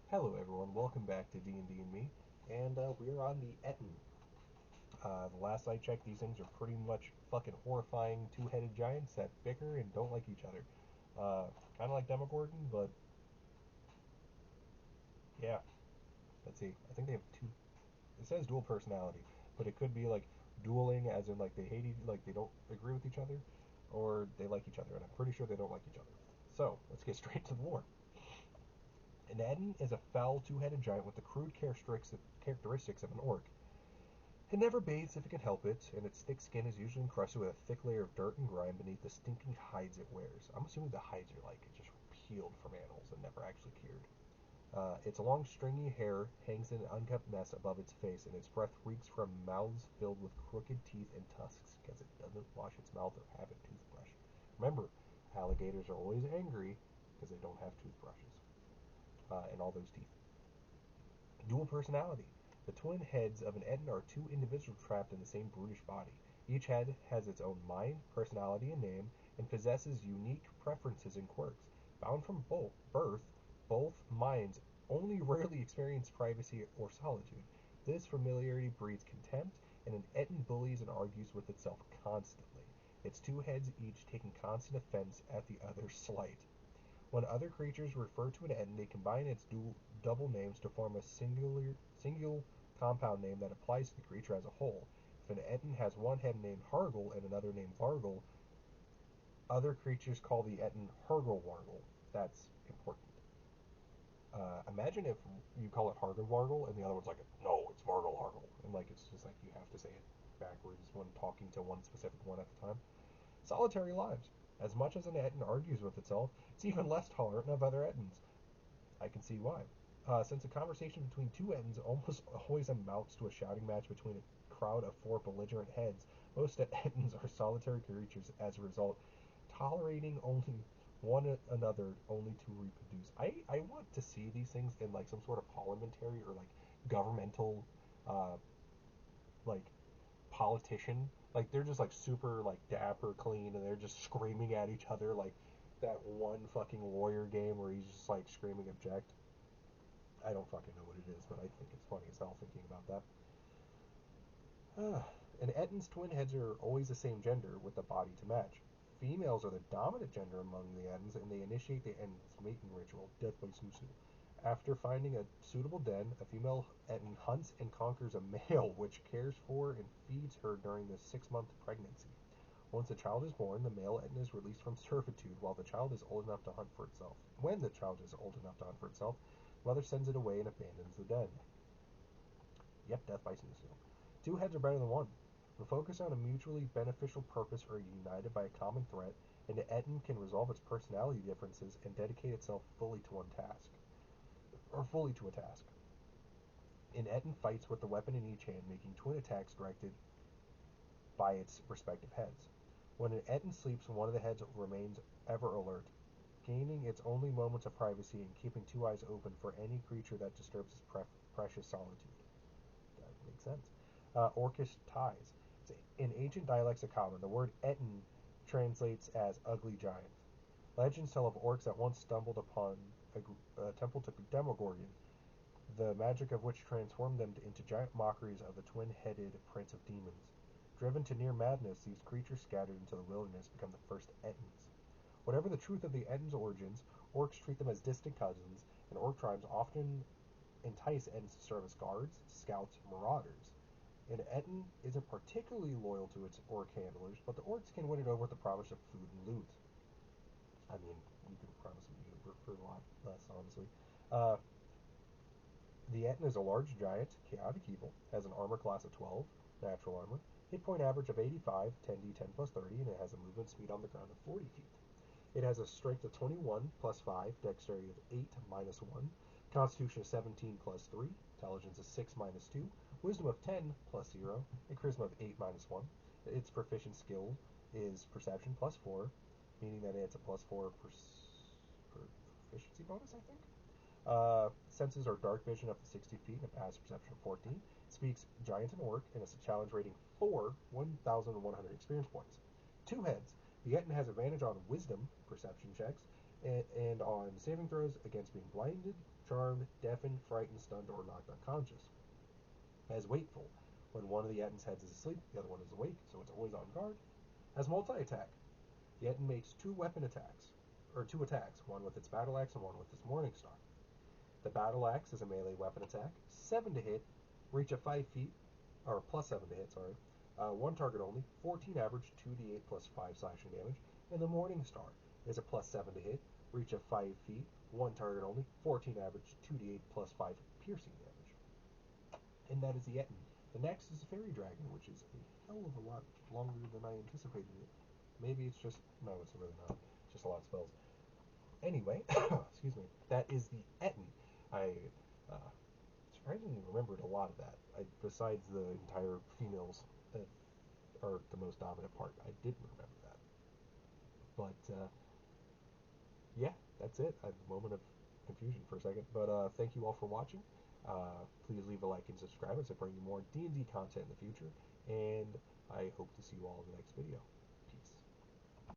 Hello everyone, welcome back to D&D and Me, and we're on the Ettin. The last I checked, these things are pretty much fucking horrifying two-headed giants that bicker and don't like each other. Kind of like Demogorgon, but yeah, let's see. I think they have two. It says dual personality, but it could be like dueling, as in like they hate, like they don't agree with each other, or they like each other, and I'm pretty sure they don't like each other. So let's get straight to the lore. An Ettin is a foul two-headed giant with the crude characteristics of an orc. It never bathes if it can help it, and its thick skin is usually encrusted with a thick layer of dirt and grime beneath the stinking hides it wears. I'm assuming the hides are like just peeled from animals and never actually cured. Its long, stringy hair hangs in an unkempt mess above its face, and its breath reeks from mouths filled with crooked teeth and tusks because it doesn't wash its mouth or have a toothbrush. Remember, alligators are always angry because they don't have toothbrushes and all those teeth. Dual personality. The twin heads of an Ettin are two individuals trapped in the same brutish body. Each head has its own mind, personality, and name, and possesses unique preferences and quirks. Bound from birth, both minds only rarely experience privacy or solitude. This familiarity breeds contempt, and an Ettin bullies and argues with itself constantly, its two heads each taking constant offense at the other's slight. When other creatures refer to an Ettin, they combine its double names to form a single compound name that applies to the creature as a whole. If an Ettin has one head named Hargle and another named Vargle, other creatures call the Ettin Hargle-Wargle. That's important. Imagine if you call it Hargle-Vargle and the other one's like, no, it's Vargle-Hargle. And like it's just like you have to say it backwards when talking to one specific one at a time. Solitary lives. As much as an Ettin argues with itself, it's even less tolerant of other Ettins. I can see why. Since a conversation between two Ettins almost always amounts to a shouting match between a crowd of four belligerent heads, most Ettins are solitary creatures as a result, tolerating only one another only to reproduce. I want to see these things in like some sort of parliamentary or like governmental uh, like politician. Like they're just like super like dapper clean and they're just screaming at each other like that one fucking lawyer game where he's just like screaming object. I don't fucking know what it is, but I think it's funny as hell thinking about that. And Ettin's twin heads are always the same gender with the body to match. Females are the dominant gender among the Ettins, and they initiate the Ettin's mating ritual, death by snoo. After finding a suitable den, a female Ettin hunts and conquers a male, which cares for and feeds her during the 6-month pregnancy. Once a child is born, the male Ettin is released from servitude while the child is old enough to hunt for itself. When the child is old enough to hunt for itself, the mother sends it away and abandons the den. Yep, death by snoo. Two heads are better than one. When focused on a mutually beneficial purpose or united by a common threat, an Ettin can resolve its personality differences and dedicate itself fully to one task. Or fully to a task. An Ettin fights with the weapon in each hand, making twin attacks directed by its respective heads. When an Ettin sleeps, one of the heads remains ever alert, gaining its only moments of privacy and keeping two eyes open for any creature that disturbs its precious solitude. That makes sense. Orcish ties. In ancient dialects of Common, the word Ettin translates as ugly giant. Legends tell of orcs that once stumbled upon a temple to Demogorgon, the magic of which transformed them into giant mockeries of the twin-headed prince of demons. Driven to near madness, these creatures scattered into the wilderness become the first Ettins. Whatever the truth of the Ettins' origins, orcs treat them as distant cousins, and orc tribes often entice Ettins to serve as guards, scouts, marauders. And Ettin isn't particularly loyal to its orc handlers, but the orcs can win it over with the promise of food and loot. I mean, you can promise me for a lot less, honestly. Uh, the Ettin is a large giant, chaotic evil, has an armor class of 12, natural armor, hit point average of 85, 10d10 plus 30, and it has a movement speed on the ground of 40 feet. It has a strength of 21 plus 5, dexterity of 8 minus 1, constitution of 17 plus 3, intelligence of 6 minus 2, wisdom of 10 plus 0, and charisma of 8 minus 1. Its proficient skill is perception plus 4, meaning that it's a plus 4 proficiency bonus, I think. Senses are dark vision up to 60 feet and a passive perception of 14. Speaks giant and orc and has a challenge rating 4, 1,100 experience points. Two heads. The Ettin has advantage on wisdom perception checks and on saving throws against being blinded, charmed, deafened, frightened, stunned, or knocked unconscious. As wakeful, when one of the Ettins' heads is asleep, the other one is awake, so it's always on guard. As multi-attack, the Ettin makes two attacks, one with its battle axe and one with its morning star. The battle axe is a melee weapon attack, 7 to hit, reach of 5 feet, or plus 7 to hit, sorry. One target only, 14 average, 2d8 plus 5 slashing damage. And the morning star is a plus 7 to hit, reach of 5 feet, one target only, 14 average, 2d8 plus 5 piercing damage. And that is the Ettin. The next is the Fairy Dragon, which is a hell of a lot longer than I anticipated it. Maybe it's just... No, it's really not. It's just a lot of spells. Anyway, excuse me, that is the Ettin. I surprisingly remembered a lot of that. Besides the entire females that are the most dominant part, I didn't remember that. But, yeah, that's it. I had a moment of confusion for a second. But thank you all for watching. Please leave a like and subscribe as I bring you more D&D content in the future. And I hope to see you all in the next video.